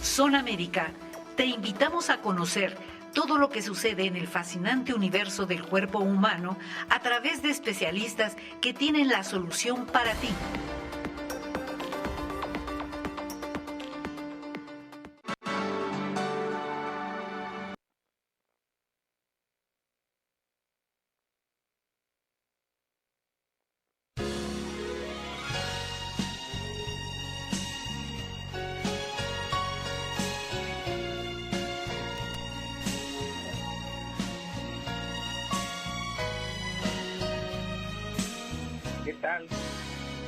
Zona Médica, te invitamos a conocer todo lo que sucede en el fascinante universo del cuerpo humano a través de especialistas que tienen la solución para ti. ¿Qué tal?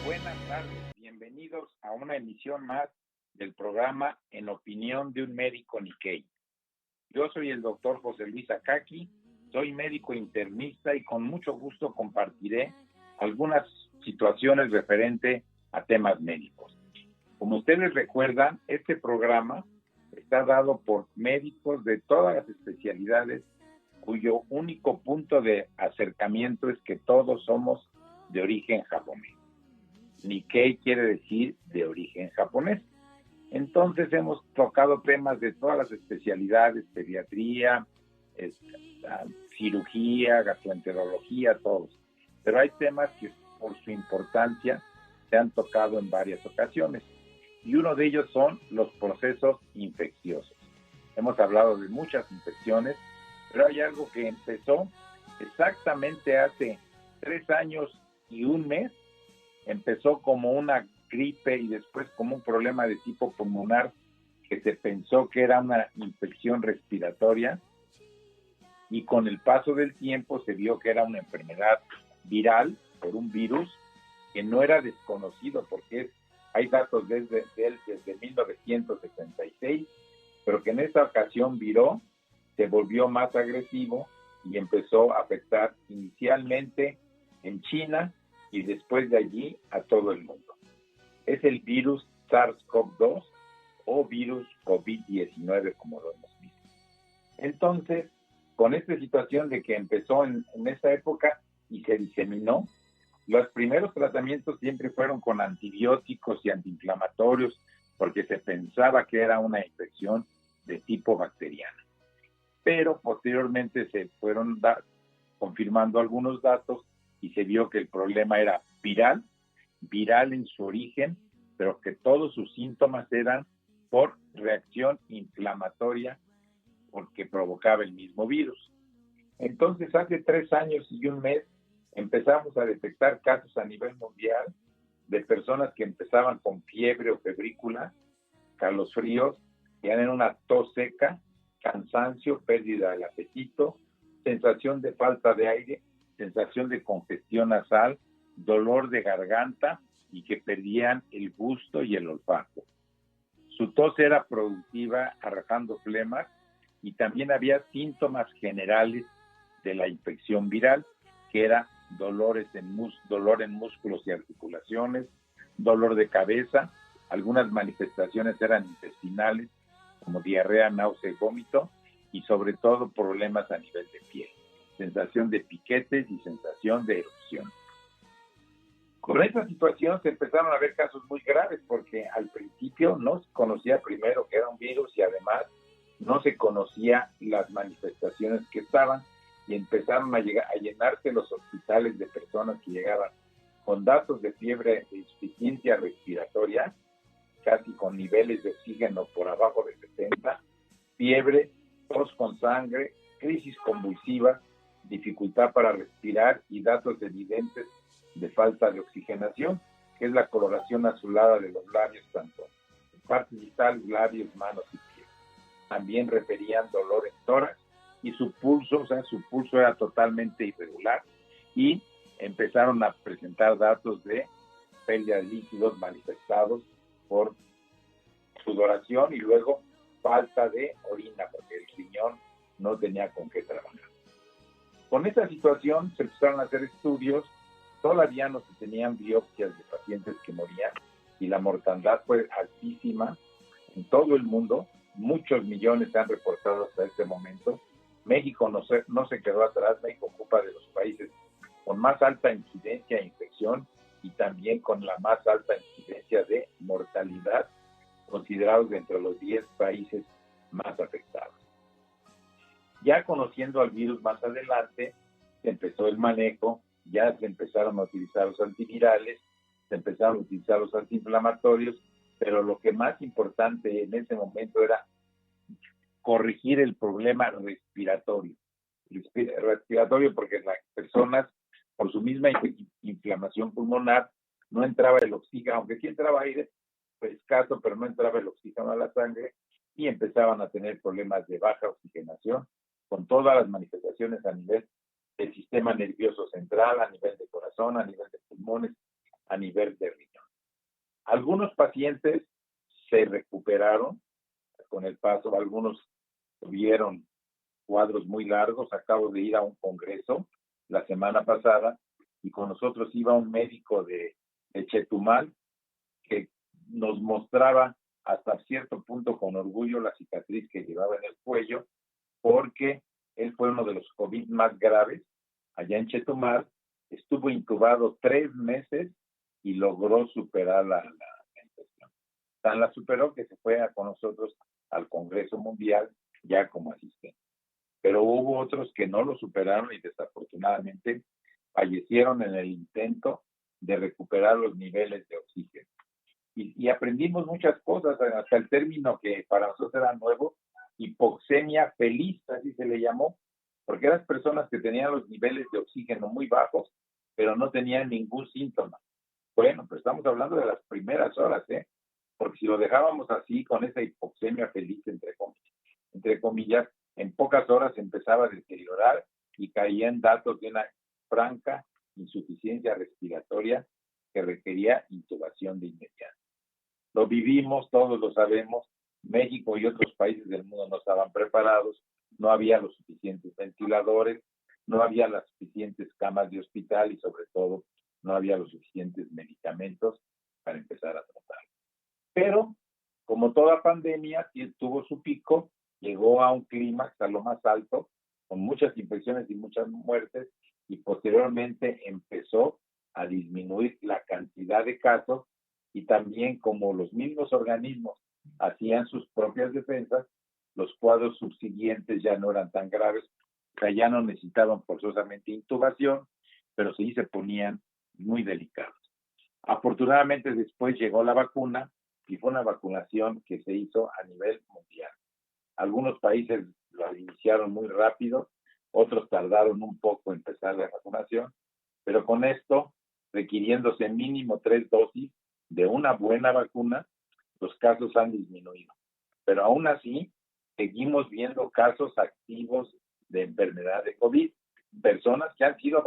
Buenas tardes, bienvenidos a una emisión más del programa En Opinión de un Médico Nikkei. Yo soy el doctor José Luis Akaki, soy médico internista y con mucho gusto compartiré algunas situaciones referentes a temas médicos. Como ustedes recuerdan, este programa está dado por médicos de todas las especialidades cuyo único punto de acercamiento es que todos somos de origen japonés. Nikkei quiere decir de origen japonés. Entonces hemos tocado temas de todas las especialidades, pediatría, cirugía, gastroenterología, todos. Pero hay temas que por su importancia se han tocado en varias ocasiones. Y uno de ellos son los procesos infecciosos. Hemos hablado de muchas infecciones, pero hay algo que empezó exactamente hace 3 años y un mes. Empezó como una gripe y después como un problema de tipo pulmonar que se pensó que era una infección respiratoria, y con el paso del tiempo se vio que era una enfermedad viral por un virus que no era desconocido porque hay datos desde 1976, pero que en esta ocasión viró, se volvió más agresivo y empezó a afectar inicialmente en China y después de allí a todo el mundo. Es el virus SARS-CoV-2 o virus COVID-19, como lo hemos visto. Entonces, con esta situación de que empezó en esa época y se diseminó, los primeros tratamientos siempre fueron con antibióticos y antiinflamatorios porque se pensaba que era una infección de tipo bacteriano. Pero posteriormente se fueron confirmando algunos datos y se vio que el problema era viral en su origen, pero que todos sus síntomas eran por reacción inflamatoria porque provocaba el mismo virus. Entonces, hace 3 años y un mes empezamos a detectar casos a nivel mundial de personas que empezaban con fiebre o febrícula, calosfríos, tenían una tos seca, cansancio, pérdida del apetito, sensación de falta de aire, sensación de congestión nasal, dolor de garganta y que perdían el gusto y el olfato. Su tos era productiva, arrojando flemas, y también había síntomas generales de la infección viral, que era dolor en músculos y articulaciones, dolor de cabeza, algunas manifestaciones eran intestinales, como diarrea, náusea y vómito, y sobre todo problemas a nivel de piel, sensación de piquetes y sensación de erupción. Con esta situación se empezaron a ver casos muy graves porque al principio no se conocía primero que era un virus y además no se conocía las manifestaciones que estaban, y empezaron a llenarse los hospitales de personas que llegaban con datos de fiebre de insuficiencia respiratoria, casi con niveles de oxígeno por abajo de 70, fiebre, tos con sangre, crisis convulsiva, dificultad para respirar y datos evidentes de falta de oxigenación, que es la coloración azulada de los labios, tanto partes vitales, labios, manos y pies. También referían dolor en tórax y su pulso era totalmente irregular, y empezaron a presentar datos de pérdida de líquidos manifestados por sudoración y luego falta de orina porque el riñón no tenía con qué trabajar. Con esta situación se empezaron a hacer estudios, todavía no se tenían biopsias de pacientes que morían y la mortandad fue altísima en todo el mundo, muchos millones se han reportado hasta este momento. México no se quedó atrás, México ocupa de los países con más alta incidencia de infección y también con la más alta incidencia de mortalidad considerados dentro de los 10 países más afectados. Ya conociendo al virus más adelante, se empezó el manejo, ya se empezaron a utilizar los antivirales, se empezaron a utilizar los antiinflamatorios, pero lo que más importante en ese momento era corregir el problema respiratorio. Respiratorio porque las personas, por su misma inflamación pulmonar, no entraba el oxígeno, aunque sí entraba aire, pues escaso, pero no entraba el oxígeno a la sangre y empezaban a tener problemas de baja oxigenación, con todas las manifestaciones a nivel del sistema nervioso central, a nivel de corazón, a nivel de pulmones, a nivel de riñón. Algunos pacientes se recuperaron con el paso, algunos tuvieron cuadros muy largos. Acabo de ir a un congreso la semana pasada y con nosotros iba un médico de Chetumal que nos mostraba hasta cierto punto con orgullo la cicatriz que llevaba en el cuello, porque él fue uno de los COVID más graves allá en Chetumal, estuvo intubado 3 meses y logró superar la infección. Tan la superó que se fue con nosotros al Congreso Mundial ya como asistente. Pero hubo otros que no lo superaron y desafortunadamente fallecieron en el intento de recuperar los niveles de oxígeno. Y aprendimos muchas cosas, hasta el término que para nosotros era nuevo, hipoxemia feliz, así se le llamó, porque eran personas que tenían los niveles de oxígeno muy bajos, pero no tenían ningún síntoma. Bueno, pues estamos hablando de las primeras horas, porque si lo dejábamos así, con esa hipoxemia feliz, entre comillas, en pocas horas empezaba a deteriorar y caía en datos de una franca insuficiencia respiratoria que requería intubación de inmediato. Lo vivimos, todos lo sabemos. México y otros países del mundo no estaban preparados, no había los suficientes ventiladores, no había las suficientes camas de hospital y sobre todo no había los suficientes medicamentos para empezar a tratar. Pero, como toda pandemia, tuvo su pico, llegó a un clímax, a lo más alto, con muchas infecciones y muchas muertes, y posteriormente empezó a disminuir la cantidad de casos, y también como los mismos organismos hacían sus propias defensas, los cuadros subsiguientes ya no eran tan graves, o sea, ya no necesitaban forzosamente intubación, pero sí se ponían muy delicados. Afortunadamente después llegó la vacuna y fue una vacunación que se hizo a nivel mundial. Algunos países lo iniciaron muy rápido, otros tardaron un poco en empezar la vacunación, pero con esto, requiriéndose mínimo 3 dosis de una buena vacuna, los casos han disminuido. Pero aún así, seguimos viendo casos activos de enfermedad de COVID, personas que han sido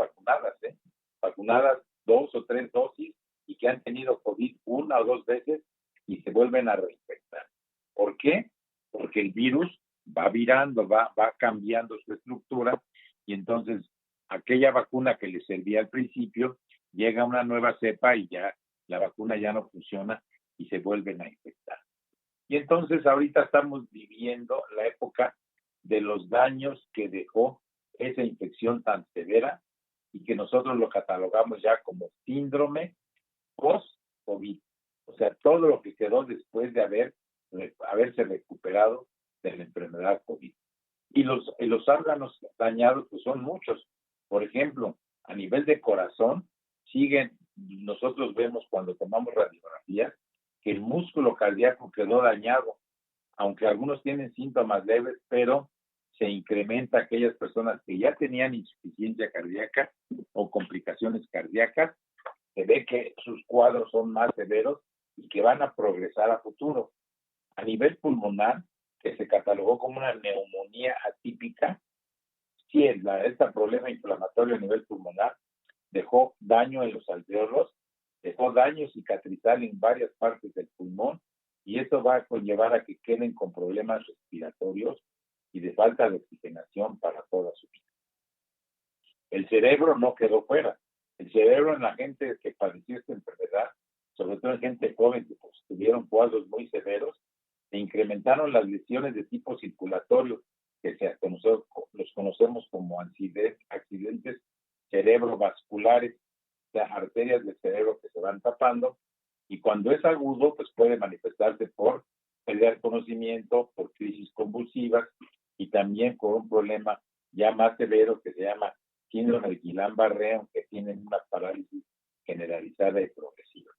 vacunadas 2 o 3 dosis y que han tenido COVID 1 o 2 veces y se vuelven a reinfectar. ¿Por qué? Porque el virus va virando, va cambiando su estructura y entonces aquella vacuna que les servía al principio llega una nueva cepa y ya la vacuna ya no funciona y se vuelven a infectar. Y entonces ahorita estamos viviendo la época de los daños que dejó esa infección tan severa y que nosotros lo catalogamos ya como síndrome post-COVID. O sea, todo lo que quedó después de haberse recuperado de la enfermedad COVID. Y los órganos dañados pues son muchos. Por ejemplo, a nivel de corazón, nosotros vemos cuando tomamos radiografías que el músculo cardíaco quedó dañado, aunque algunos tienen síntomas leves, pero se incrementa aquellas personas que ya tenían insuficiencia cardíaca o complicaciones cardíacas, se ve que sus cuadros son más severos y que van a progresar a futuro. A nivel pulmonar, que se catalogó como una neumonía atípica, sí, este problema inflamatorio a nivel pulmonar dejó daño en los alveolos, dejó daño cicatrizal en varias partes del pulmón y eso va a conllevar a que queden con problemas respiratorios y de falta de oxigenación para toda su vida. El cerebro no quedó fuera. El cerebro en la gente que padeció esta enfermedad, sobre todo en gente joven que tuvieron cuadros muy severos, se incrementaron las lesiones de tipo circulatorio, que los conocemos como accidentes cerebrovasculares, o sea, arterias del cerebro que se van tapando, y cuando es agudo, pues puede manifestarse por pérdida de conocimiento, por crisis convulsivas y también con un problema ya más severo que se llama síndrome de Guillain-Barré, que tienen una parálisis generalizada y progresiva.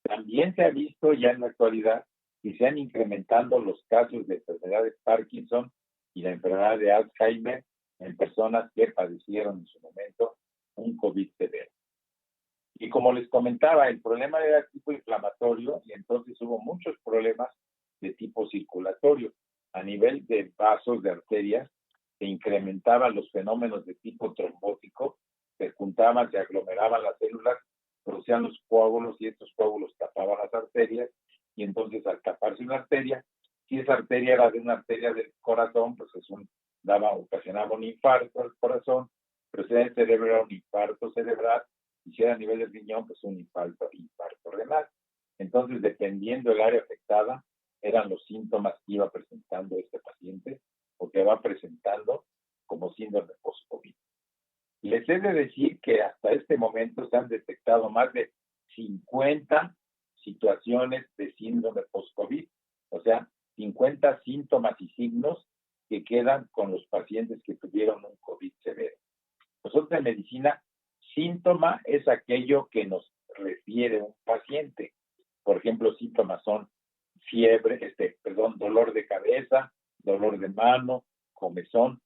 También se ha visto ya en la actualidad que se han incrementado los casos de enfermedad de Parkinson y la enfermedad de Alzheimer en personas que padecieron en su momento un COVID severo. Y como les comentaba, el problema era tipo inflamatorio y entonces hubo muchos problemas de tipo circulatorio. A nivel de vasos, de arterias, se incrementaban los fenómenos de tipo trombótico, se juntaban, se aglomeraban las células, producían los coágulos y estos coágulos tapaban las arterias y entonces al taparse una arteria, si esa arteria era de una arteria del corazón, pues ocasionaba un infarto al corazón, pero si era el cerebro era un infarto cerebral y si era a nivel del riñón, pues un infarto renal. Entonces, dependiendo del área afectada, eran los síntomas que iba presentando este paciente o que va presentando como síndrome post-COVID. Les he de decir que hasta este momento se han detectado más de 50 situaciones de síndrome post-COVID, o sea, 50 síntomas y signos que quedan con los pacientes que tuvieron un COVID severo. Nosotros en medicina, síntoma es aquello que nos refiere un paciente. Por ejemplo, síntomas son fiebre, dolor de cabeza, dolor de mano, comezón,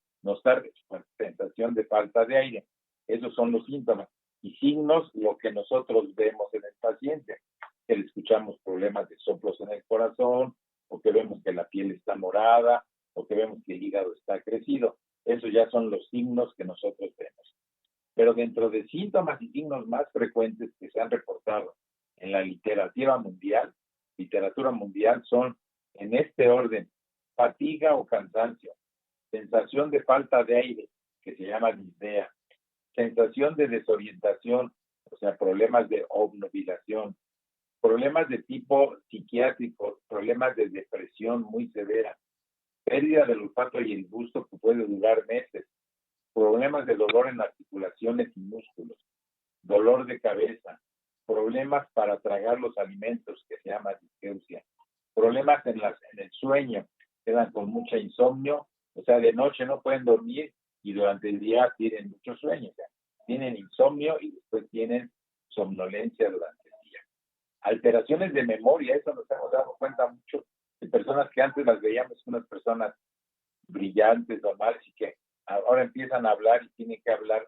sensación de falta de aire. Esos son los síntomas. Y signos, lo que nosotros vemos en el paciente, que le escuchamos problemas de soplos en el corazón, o que vemos que la piel está morada, o que vemos que el hígado está crecido. Esos ya son los signos que nosotros vemos. Pero dentro de síntomas y signos más frecuentes que se han reportado en la literatura mundial son en este orden: fatiga o cansancio, sensación de falta de aire, que se llama disnea, sensación de desorientación, o sea, problemas de obnubilación, problemas de tipo psiquiátrico, problemas de depresión muy severa, pérdida del olfato y el gusto que puede durar meses, problemas de dolor en articulaciones y músculos, dolor de cabeza, problemas para tragar los alimentos, que se llama disgeusia, problemas en el sueño, quedan con mucha insomnio, o sea, de noche no pueden dormir y durante el día tienen mucho sueño, o sea, tienen insomnio y después tienen somnolencia durante el día. Alteraciones de memoria, eso nos hemos dado cuenta mucho de personas que antes las veíamos unas personas brillantes, normales, y que ahora empiezan a hablar y tienen que hablar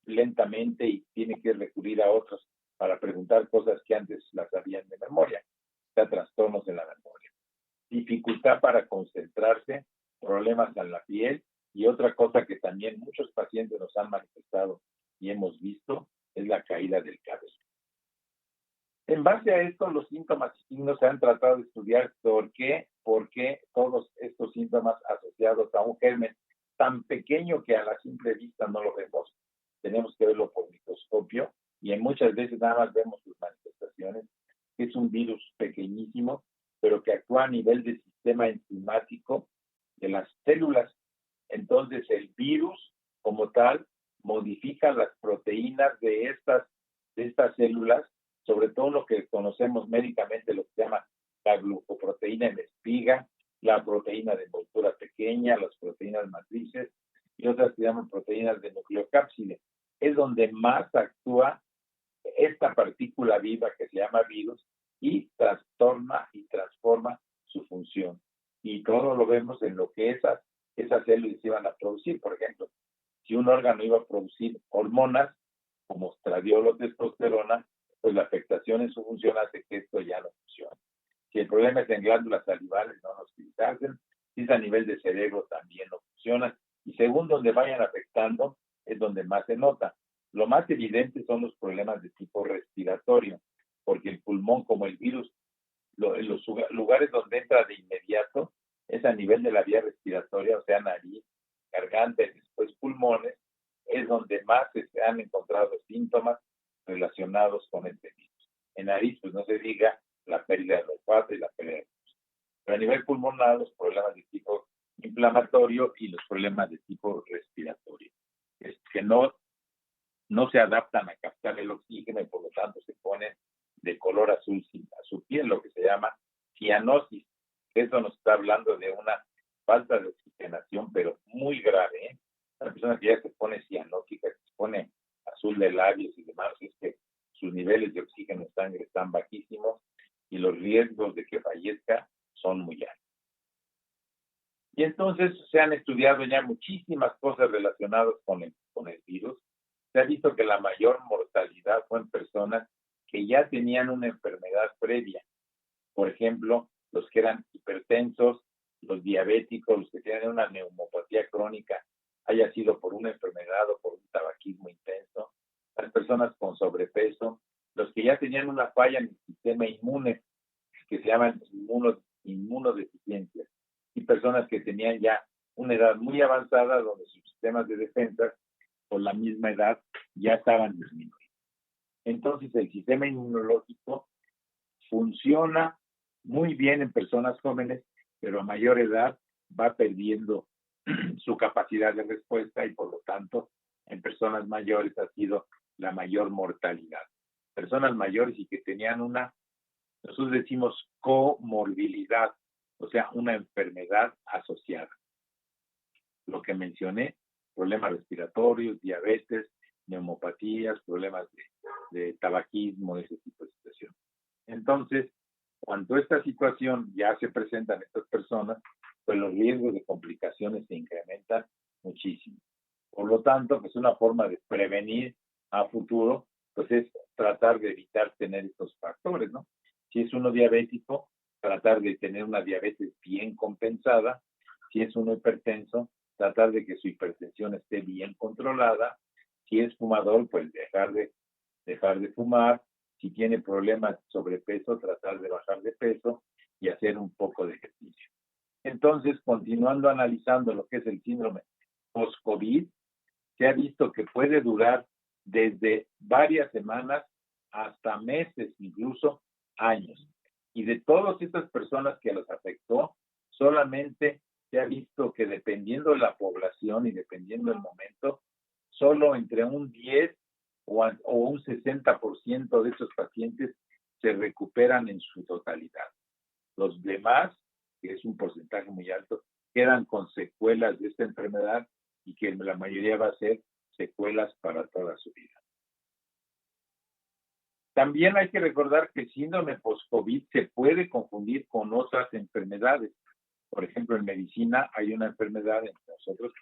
lentamente y tienen que recurrir a otros para preguntar cosas que antes las sabían de memoria. O sea, trastornos de la memoria. Dificultad para concentrarse, problemas en la piel, y otra cosa que también muchos pacientes nos han manifestado y hemos visto es la caída del cabello. En base a esto, los síntomas y signos se han tratado de estudiar por qué todos estos síntomas asociados a un germen tan pequeño que a la simple vista no lo vemos. Tenemos que verlo por microscopio y muchas veces nada más vemos sus manifestaciones, que es un virus pequeñísimo, pero que actúa a nivel del sistema enzimático de las células. Entonces el virus como tal modifica las proteínas de estas células, sobre todo lo que conocemos médicamente, lo que se llama la glucoproteína en espiga, la proteína de envoltura pequeña, las proteínas matrices y otras que se llaman proteínas de nucleocápside. Es donde más actúa esta partícula viva que se llama virus y trastorna y transforma su función. Y todo lo vemos en lo que esas células iban a producir. Por ejemplo, si un órgano iba a producir hormonas como estradiol o testosterona, pues la afectación en su función hace que esto ya no funcione. Si el problema es en glándulas salivales, no nos hacen. Si es a nivel de cerebro, también no funciona. Y según donde vayan afectando, es donde más se nota. Lo más evidente son los problemas de tipo respiratorio, porque el pulmón, como el virus, en los lugares donde entra de inmediato es a nivel de la vía respiratoria, o sea, nariz, garganta y después pulmones, es donde más se han encontrado síntomas relacionados con este virus. En nariz, pues no se diga la pérdida del olfato y la pérdida del gusto. Pero a nivel pulmonar, los problemas de tipo inflamatorio y los problemas de tipo respiratorio, es que no se adaptan a captar el oxígeno y por lo tanto se ponen de color azul a su piel, lo que se llama cianosis. Eso nos está hablando de una falta de oxigenación, pero muy grave, ¿eh? Una persona que ya se pone cianótica, que se pone azul de labios y demás, es que sus niveles de oxígeno en sangre están bajísimos y los riesgos de que fallezca son muy altos. Y entonces se han estudiado ya muchísimas cosas relacionadas con el virus. Se ha visto que la mayor mortalidad fue en personas que ya tenían una enfermedad previa. Por ejemplo, los que eran hipertensos, los diabéticos, los que tienen una neumopatía crónica, haya sido por una enfermedad o por un tabaquismo intenso, las personas con sobrepeso, los que ya tenían una falla en el sistema inmune, que se llaman inmunodeficiencias, y personas que tenían ya una edad muy avanzada donde sus sistemas de defensa por la misma edad ya estaban disminuidos. Entonces el sistema inmunológico funciona muy bien en personas jóvenes, pero a mayor edad va perdiendo su capacidad de respuesta y por lo tanto en personas mayores ha sido la mayor mortalidad. Personas mayores y que tenían nosotros decimos comorbilidad, o sea, una enfermedad asociada. Lo que mencioné, problemas respiratorios, diabetes, neumopatías, problemas de tabaquismo, ese tipo de situación. Entonces, cuando esta situación ya se presenta en estas personas, pues los riesgos de complicaciones se incrementan muchísimo. Por lo tanto, pues una forma de prevenir a futuro, pues es tratar de evitar tener estos factores, ¿no? Si es uno diabético, tratar de tener una diabetes bien compensada. Si es uno hipertenso, tratar de que su hipertensión esté bien controlada. Si es fumador, pues dejar de fumar. Si tiene problemas de sobrepeso, tratar de bajar de peso y hacer un poco de ejercicio. Entonces, continuando analizando lo que es el síndrome post-COVID, se ha visto que puede durar desde varias semanas hasta meses, incluso años. Y de todas estas personas que los afectó, solamente se ha visto que dependiendo de la población y dependiendo del momento, solo entre un 10 o un 60% de esos pacientes se recuperan en su totalidad. Los demás, que es un porcentaje muy alto, quedan con secuelas de esta enfermedad y que la mayoría va a ser secuelas para toda su vida. También hay que recordar que el síndrome post-COVID se puede confundir con otras enfermedades. Por ejemplo, en medicina hay una enfermedad entre nosotros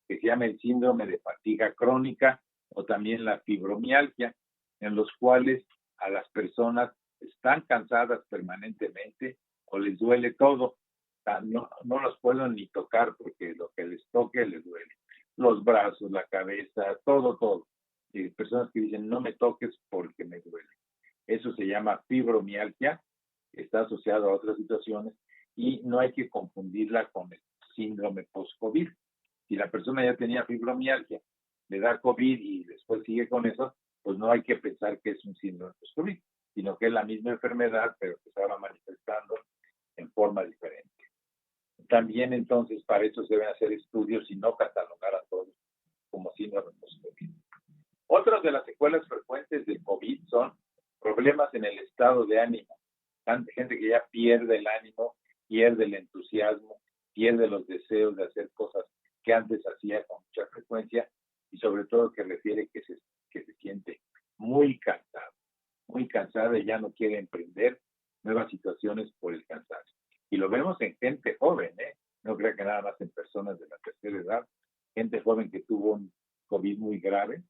que se llama el síndrome de fatiga crónica o también la fibromialgia, en los cuales a las personas están cansadas permanentemente o les duele todo. No los puedo ni tocar porque lo que les toque les duele. Los brazos, la cabeza, todo. Y personas que dicen, no me toques porque me duele. Eso se llama fibromialgia, está asociado a otras situaciones y no hay que confundirla con el síndrome post-COVID. Si la persona ya tenía fibromialgia, le da COVID y después sigue con eso, pues no hay que pensar que es un síndrome post-COVID, sino que es la misma enfermedad, pero que se va manifestando en forma diferente. También entonces para eso se deben hacer estudios y no catalogar a todos como síndrome post-COVID. Otras de las secuelas frecuentes del COVID son problemas en el estado de ánimo. Gente que ya pierde el ánimo, pierde el entusiasmo, pierde los deseos de hacer cosas que antes hacía con mucha frecuencia y sobre todo que refiere que se siente muy cansada y ya no quiere emprender nuevas situaciones por el cansancio. Y lo vemos en gente joven, no creo que nada más en personas de la tercera edad, gente joven que tuvo un COVID muy grave,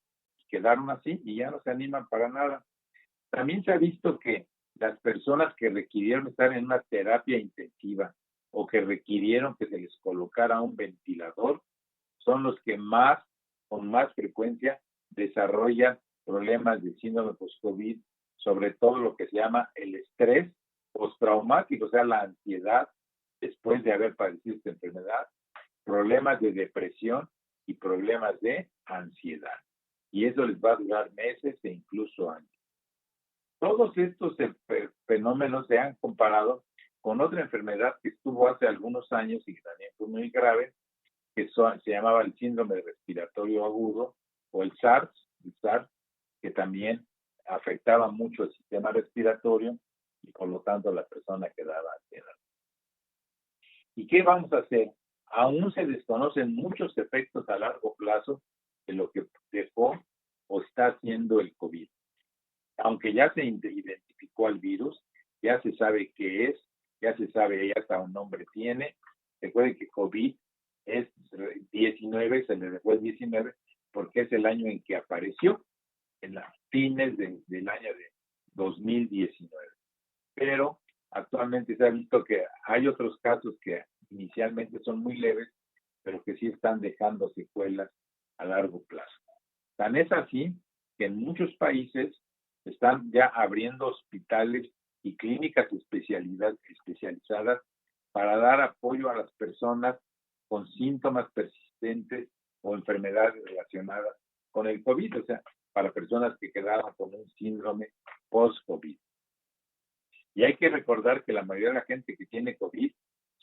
quedaron así y ya no se animan para nada. También se ha visto que las personas que requirieron estar en una terapia intensiva o que requirieron que se les colocara un ventilador son los que con más frecuencia desarrollan problemas de síndrome post-COVID, sobre todo lo que se llama el estrés postraumático, o sea, la ansiedad después de haber padecido esta enfermedad, problemas de depresión y problemas de ansiedad. Y eso les va a durar meses e incluso años. Todos estos fenómenos se han comparado con otra enfermedad que estuvo hace algunos años y que también fue muy grave, que se llamaba el síndrome respiratorio agudo o el SARS, que también afectaba mucho el sistema respiratorio y por lo tanto la persona quedaba ansiedad. ¿Y qué vamos a hacer? Aún se desconocen muchos efectos a largo plazo de lo que dejó o está haciendo el COVID. Aunque ya se identificó al virus, ya se sabe qué es, ya se sabe, ya hasta un nombre tiene. Recuerden que COVID es 19, se le dejó el 19 porque es el año en que apareció, en las fines del año de 2019. Pero actualmente se ha visto que hay otros casos que inicialmente son muy leves, pero que sí están dejando secuelas a largo plazo. Tan es así que en muchos países están ya abriendo hospitales y clínicas especializadas para dar apoyo a las personas con síntomas persistentes o enfermedades relacionadas con el COVID, o sea, para personas que quedaron con un síndrome post-COVID. Y hay que recordar que la mayoría de la gente que tiene COVID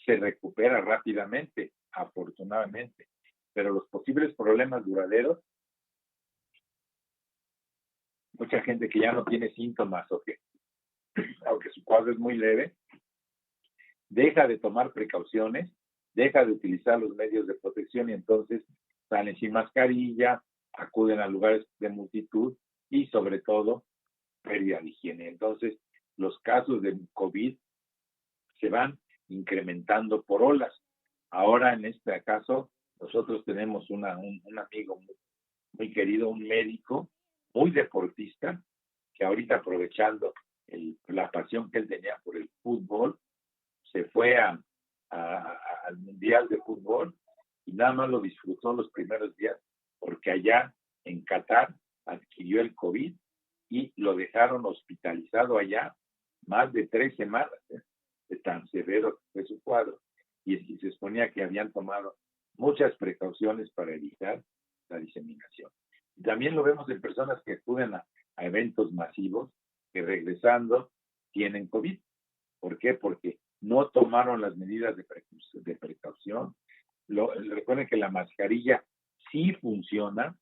se recupera rápidamente, afortunadamente, pero los posibles problemas duraderos, mucha gente que ya no tiene síntomas o que, aunque su cuadro es muy leve, deja de tomar precauciones, deja de utilizar los medios de protección y entonces salen sin mascarilla, acuden a lugares de multitud y sobre todo pérdida de higiene. Entonces, los casos de COVID se van incrementando por olas. Ahora, en este caso, nosotros tenemos un amigo muy querido, un médico muy deportista, que ahorita aprovechando la pasión que él tenía por el fútbol, se fue al Mundial de Fútbol y nada más lo disfrutó los primeros días, porque allá en Qatar adquirió el COVID y lo dejaron hospitalizado allá más de 3 semanas, de tan severo que fue su cuadro, y se exponía que habían tomado muchas precauciones para evitar la diseminación. Y también lo vemos en personas que acuden a eventos masivos, que regresando tienen COVID. ¿Por qué? Porque no tomaron las medidas de precaución. Recuerden que la mascarilla sí funciona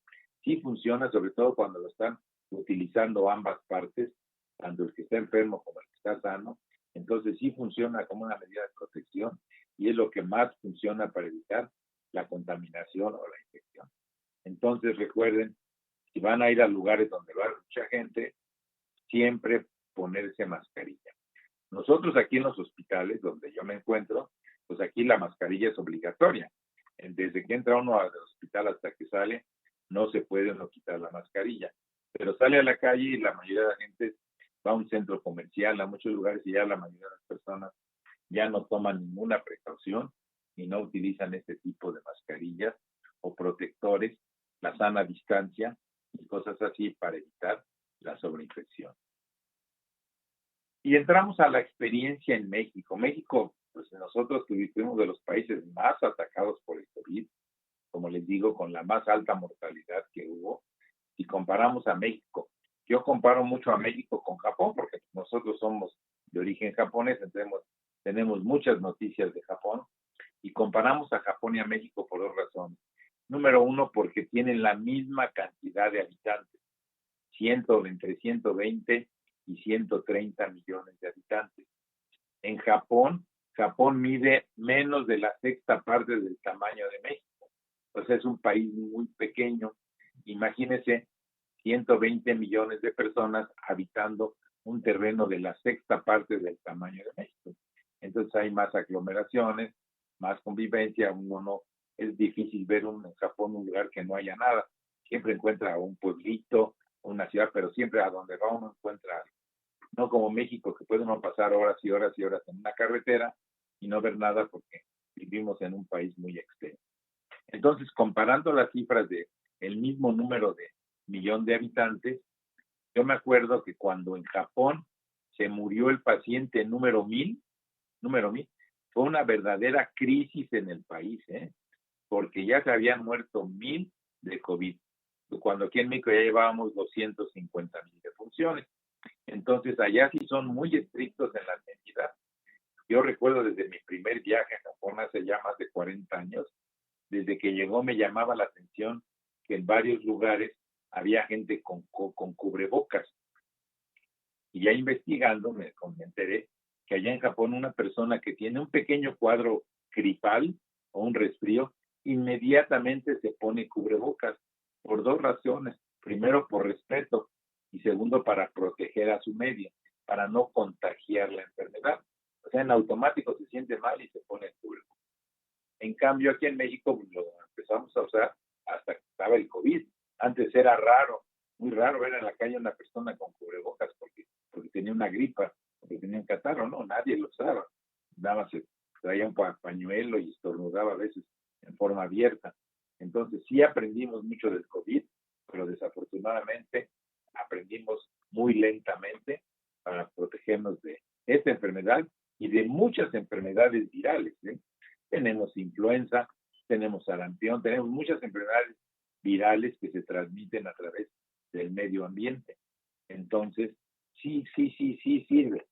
sobre todo cuando lo están utilizando ambas partes, tanto el que está enfermo como el que está sano. Entonces sí funciona como una medida de protección y es lo que más funciona para evitar la contaminación o la infección. Entonces recuerden, si van a ir a lugares donde va mucha gente, siempre ponerse mascarilla. Nosotros aquí en los hospitales donde yo me encuentro, pues aquí la mascarilla es obligatoria. Desde que entra uno al hospital hasta que sale, no se puede no quitar la mascarilla. Pero sale a la calle y la mayoría de la gente va a un centro comercial, a muchos lugares, y ya la mayoría de las personas ya no toman ninguna precaución y no utilizan este tipo de mascarillas o protectores, la sana distancia y cosas así para evitar la sobreinfección. Y entramos a la experiencia en México. México, pues nosotros fuimos de los países más atacados por el COVID, como les digo, con la más alta mortalidad que hubo. Si comparamos a México, yo comparo mucho a México con Japón, porque nosotros somos de origen japonés, tenemos muchas noticias de Japón, y comparamos a Japón y a México por 2 razones. Número 1, porque tienen la misma cantidad de habitantes, entre 120 y 130 millones de habitantes. En Japón mide menos de la 6ª parte del tamaño de México. O sea, es un país muy pequeño. Imagínense 120 millones de personas habitando un terreno de la 6ª parte del tamaño de México. Entonces hay más aglomeraciones, más convivencia. Es difícil ver en Japón un lugar que no haya nada. Siempre encuentra un pueblito, una ciudad, pero siempre a donde va uno encuentra algo. No como México, que puede uno pasar horas y horas y horas en una carretera y no ver nada porque vivimos en un país muy extenso. Entonces, comparando las cifras de el mismo número de millón de habitantes, yo me acuerdo que cuando en Japón se murió el paciente número 1000, fue una verdadera crisis en el país, porque ya se habían muerto 1000 de COVID, cuando aquí en México ya llevábamos 250,000 defunciones. Entonces, allá sí son muy estrictos en las medidas. Yo recuerdo desde mi primer viaje a Japón hace ya más de 40 años, desde que llegó me llamaba la atención que en varios lugares había gente con cubrebocas. Y ya investigando me enteré que allá en Japón una persona que tiene un pequeño cuadro gripal o un resfrío, inmediatamente se pone cubrebocas por dos razones. Primero, por respeto, y segundo, para proteger a su medio, para no contagiar la enfermedad. O sea, en automático se siente mal y se pone el cubrebocas. En cambio, aquí en México lo empezamos a usar hasta que estaba el COVID. Antes era raro, muy raro ver en la calle una persona con cubrebocas porque tenía una gripa, porque tenía un catarro. No, nadie lo usaba. Nada más se traía un pañuelo y estornudaba a veces en forma abierta. Entonces sí aprendimos mucho del COVID, pero desafortunadamente aprendimos muy lentamente para protegernos de esta enfermedad y de muchas enfermedades virales. Tenemos influenza, tenemos sarampión, tenemos muchas enfermedades virales que se transmiten a través del medio ambiente. Entonces, sí sirve.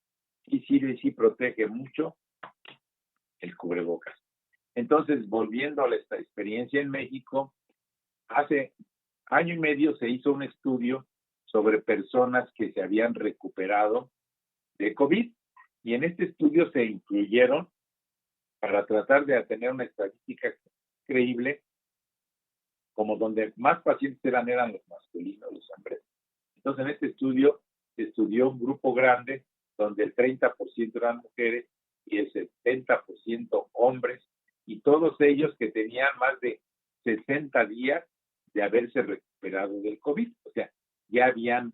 Sí sirve y sí protege mucho el cubrebocas. Entonces, volviendo a esta experiencia en México, hace año y medio se hizo un estudio sobre personas que se habían recuperado de COVID y en este estudio se incluyeron, para tratar de tener una estadística creíble, como donde más pacientes eran los masculinos, los hombres. Entonces, en este estudio se estudió un grupo grande donde el 30% eran mujeres y el 70% hombres, y todos ellos que tenían más de 60 días de haberse recuperado del COVID. O sea, ya habían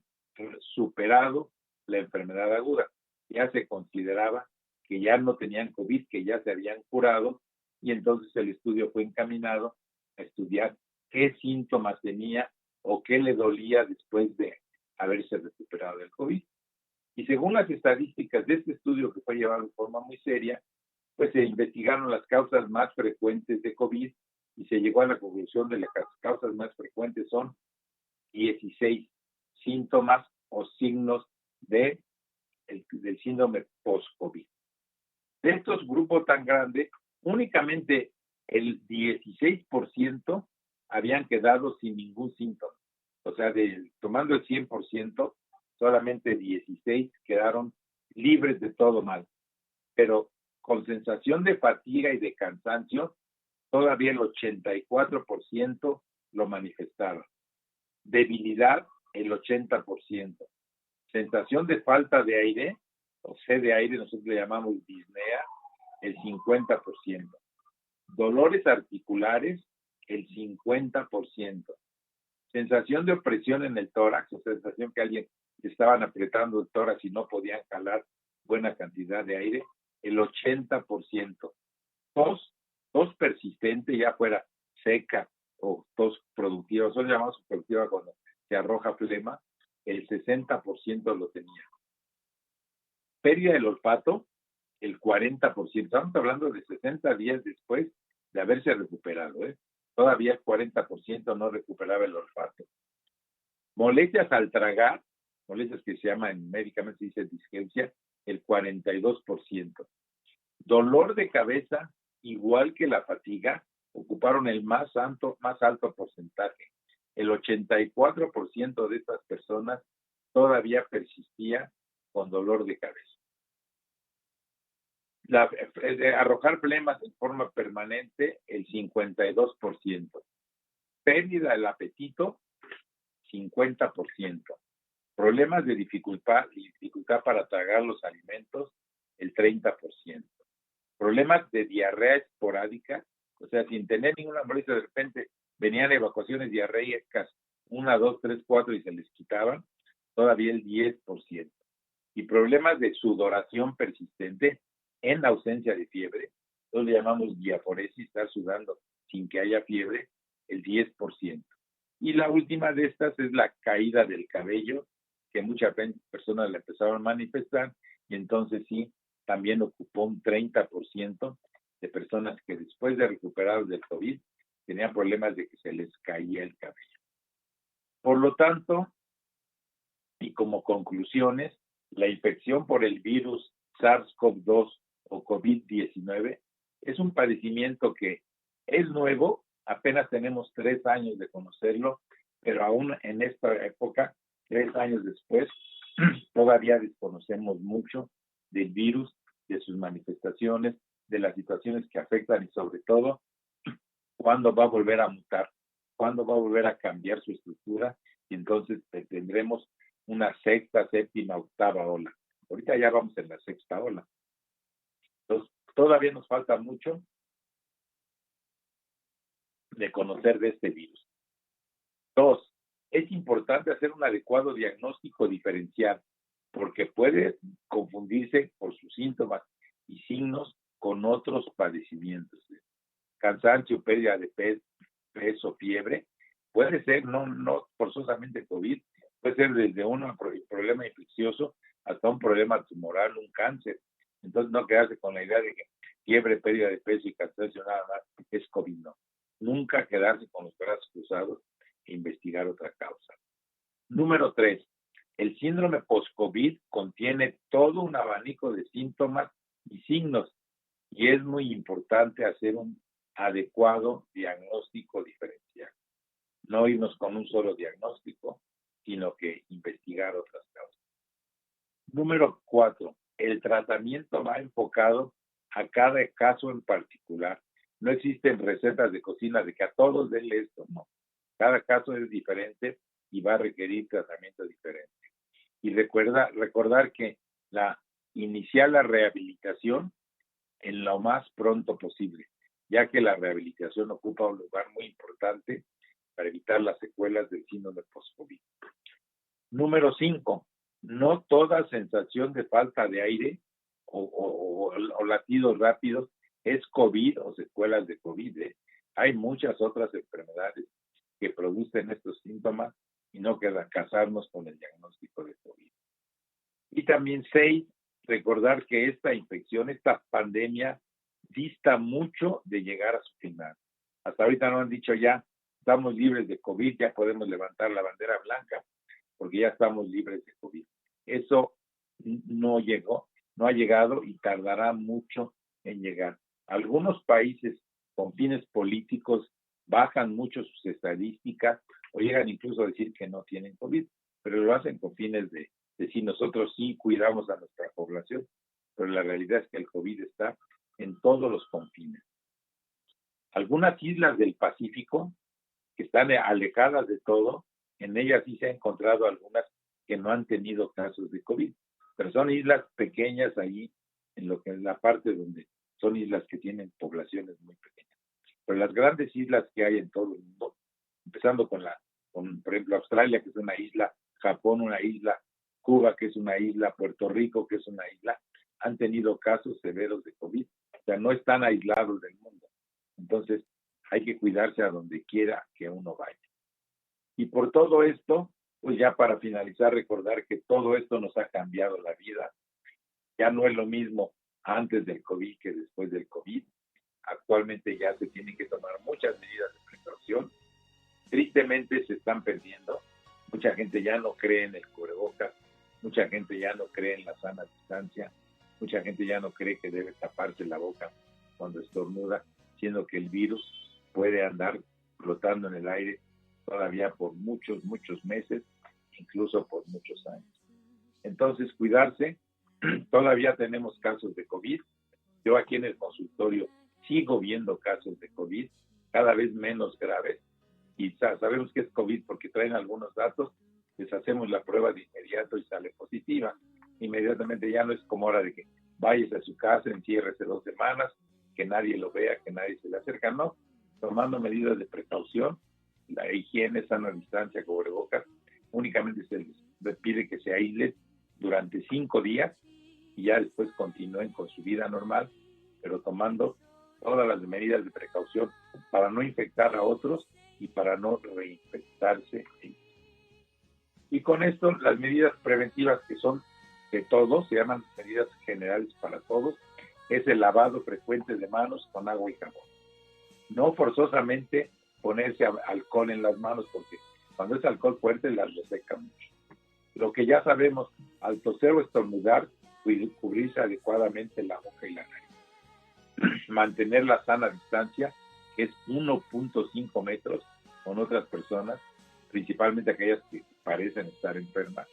superado la enfermedad aguda. Ya se consideraba que ya no tenían COVID, que ya se habían curado, y entonces el estudio fue encaminado a estudiar qué síntomas tenía o qué le dolía después de haberse recuperado del COVID. Y según las estadísticas de este estudio, que fue llevado de forma muy seria, pues se investigaron las causas más frecuentes de COVID y se llegó a la conclusión de que las causas más frecuentes son 16 síntomas o signos del síndrome post-COVID. De estos grupos tan grandes, únicamente el 16% habían quedado sin ningún síntoma. O sea, tomando el 100%, solamente 16 quedaron libres de todo mal. Pero con sensación de fatiga y de cansancio, todavía el 84% lo manifestaba. Debilidad, el 80%. Sensación de falta de aire, o sed de aire, nosotros le llamamos disnea, el 50%. Dolores articulares, el 50%. Sensación de opresión en el tórax, o sensación que alguien estaban apretando el tórax y no podían jalar buena cantidad de aire, el 80%. Tos persistente, ya fuera seca o tos productiva, nosotros llamamos productiva cuando se arroja flema, el 60% lo tenía. Pérdida del olfato, el 40%. Estamos hablando de 60 días después de haberse recuperado. Todavía el 40% no recuperaba el olfato. Molestias al tragar, molestias que se llaman médicamente, se dice disgencia, el 42%. Dolor de cabeza, igual que la fatiga, ocuparon el más alto porcentaje. El 84% de estas personas todavía persistía con dolor de cabeza. Arrojar flemas en forma permanente, el 52%. Pérdida del apetito, 50%. Problemas de dificultad para tragar los alimentos, el 30%. Problemas de diarrea esporádica, o sea, sin tener ninguna molestia, de repente venían evacuaciones diarreicas, 1, 2, 3, 4 y se les quitaban, todavía el 10%. Y problemas de sudoración persistente en ausencia de fiebre, nosotros le llamamos diaforesis, estar sudando sin que haya fiebre, el 10%. Y la última de estas es la caída del cabello, que muchas personas la empezaron a manifestar, y entonces sí, también ocupó un 30% de personas que después de recuperar del COVID tenían problemas de que se les caía el cabello. Por lo tanto, y como conclusiones, la infección por el virus SARS-CoV-2 o COVID-19 es un padecimiento que es nuevo, apenas tenemos 3 años de conocerlo, pero aún en esta época, 3 años después, todavía desconocemos mucho del virus, de sus manifestaciones, de las situaciones que afectan y sobre todo cuándo va a volver a mutar, cuándo va a volver a cambiar su estructura y entonces tendremos una sexta, séptima, octava ola. Ahorita ya vamos en la sexta ola. Entonces, todavía nos falta mucho de conocer de este virus. 2, es importante hacer un adecuado diagnóstico diferencial, porque puede confundirse por sus síntomas y signos con otros padecimientos. Cansancio, pérdida de peso, fiebre, puede ser no forzosamente COVID, puede ser desde un problema infeccioso hasta un problema tumoral, un cáncer. Entonces no quedarse con la idea de que fiebre, pérdida de peso y cansancio nada más es COVID, no. Nunca quedarse con los brazos cruzados e investigar otra causa. Número 3, el síndrome post-COVID contiene todo un abanico de síntomas y signos y es muy importante hacer un adecuado diagnóstico diferencial. No irnos con un solo diagnóstico, sino que investigar otras causas. Número 4, el tratamiento va enfocado a cada caso en particular. No existen recetas de cocina de que a todos denle esto, no. Cada caso es diferente y va a requerir tratamiento diferente. Y recordar que iniciar la rehabilitación en lo más pronto posible, ya que la rehabilitación ocupa un lugar muy importante para evitar las secuelas del síndrome post-COVID. Número 5, no toda sensación de falta de aire o latidos rápidos es COVID o secuelas de COVID. Hay muchas otras enfermedades que producen estos síntomas y no queda casarnos con el diagnóstico de COVID. Y también 6, recordar que esta infección, esta pandemia, dista mucho de llegar a su final. Hasta ahorita nos han dicho ya, estamos libres de COVID, ya podemos levantar la bandera blanca, porque ya estamos libres de COVID. Eso no ha llegado y tardará mucho en llegar. Algunos países con fines políticos bajan mucho sus estadísticas o llegan incluso a decir que no tienen COVID, pero lo hacen con fines de decir nosotros sí cuidamos a nuestra población, pero la realidad es que el COVID está en todos los confines. Algunas islas del Pacífico que están alejadas de todo, en ellas sí se han encontrado algunas que no han tenido casos de COVID, pero son islas pequeñas ahí, en lo que es la parte donde son islas que tienen poblaciones muy pequeñas. Pero las grandes islas que hay en todo el mundo, empezando con por ejemplo, Australia, que es una isla, Japón, una isla, Cuba, que es una isla, Puerto Rico, que es una isla, han tenido casos severos de COVID. O sea, no están aislados del mundo. Entonces, hay que cuidarse a donde quiera que uno vaya. Y por todo esto, pues ya para finalizar, recordar que todo esto nos ha cambiado la vida. Ya no es lo mismo antes del COVID que después del COVID. Actualmente ya se tienen que tomar muchas medidas de precaución. Tristemente se están perdiendo. Mucha gente ya no cree en el cubrebocas. Mucha gente ya no cree en la sana distancia. Mucha gente ya no cree que debe taparse la boca cuando estornuda, siendo que el virus puede andar flotando en el aire todavía por muchos meses, incluso por muchos años. Entonces, cuidarse. Todavía tenemos casos de COVID. Yo aquí en el consultorio sigo viendo casos de COVID, cada vez menos graves, y sabemos que es COVID porque traen algunos datos, les hacemos la prueba de inmediato y sale positiva. Inmediatamente ya no es como hora de que vayas a su casa, enciérrese 2 semanas, que nadie lo vea, que nadie se le acerca, no, tomando medidas de precaución, la higiene, sana distancia, cubrebocas, únicamente se les pide que se aíslen durante 5 días y ya después continúen con su vida normal, pero tomando todas las medidas de precaución para no infectar a otros y para no reinfectarse ellos. Y con esto, las medidas preventivas que son de todos, se llaman medidas generales para todos, es el lavado frecuente de manos con agua y jabón. No forzosamente ponerse alcohol en las manos, porque cuando es alcohol fuerte las reseca mucho. Lo que ya sabemos, al toser o estornudar, cubrirse adecuadamente la boca y la nariz. Mantener la sana distancia, que es 1.5 metros con otras personas, principalmente aquellas que parecen estar enfermas.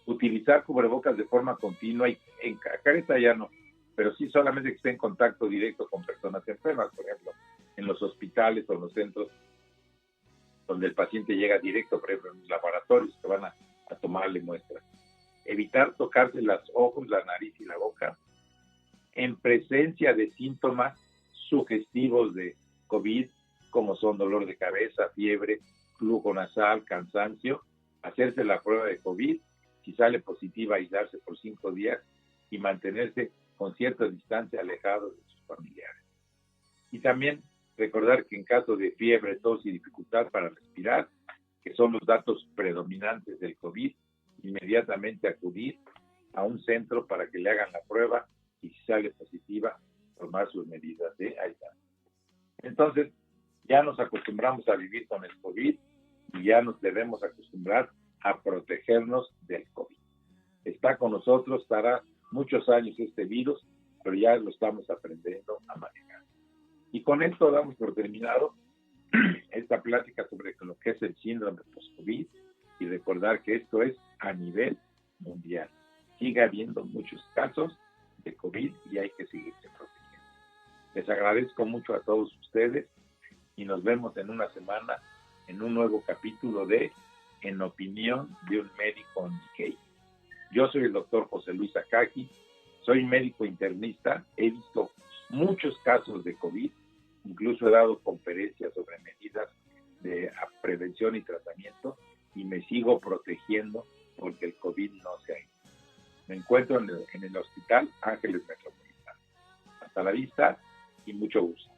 Utilizar cubrebocas de forma continua y en careta ya no, pero sí solamente que esté en contacto directo con personas enfermas, por ejemplo, en los hospitales o en los centros donde el paciente llega directo, por ejemplo, en los laboratorios que van a tomarle muestras. Evitar tocarse los ojos, la nariz y la boca en presencia de síntomas sugestivos de COVID, como son dolor de cabeza, fiebre, flujo nasal, cansancio. Hacerse la prueba de COVID, si sale positiva, aislarse por 5 días y mantenerse con cierta distancia alejados de sus familiares. Y también recordar que en caso de fiebre, tos y dificultad para respirar, que son los datos predominantes del COVID, inmediatamente acudir a un centro para que le hagan la prueba y si sale positiva, tomar sus medidas de aislamiento. Entonces, ya nos acostumbramos a vivir con el COVID y ya nos debemos acostumbrar a protegernos del COVID. Está con nosotros, estará muchos años este virus, pero ya lo estamos aprendiendo a manejar. Y con esto damos por terminado esta plática sobre lo que es el síndrome post-COVID y recordar que esto es a nivel mundial. Sigue habiendo muchos casos de COVID y hay que seguirse protegiendo. Les agradezco mucho a todos ustedes y nos vemos en una semana en un nuevo capítulo de En opinión de un médico Nikkei. Yo soy el doctor José Luis Akagi, soy médico internista, he visto muchos casos de COVID, incluso he dado conferencias sobre medidas de prevención y tratamiento y me sigo protegiendo porque el COVID no se ha ido. Me encuentro en el Hospital Ángeles Metropolitano. Hasta la vista y mucho gusto.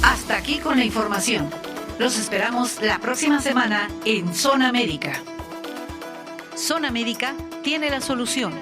Hasta aquí con la información. Los esperamos la próxima semana en Zona Médica. Zona Médica tiene la solución.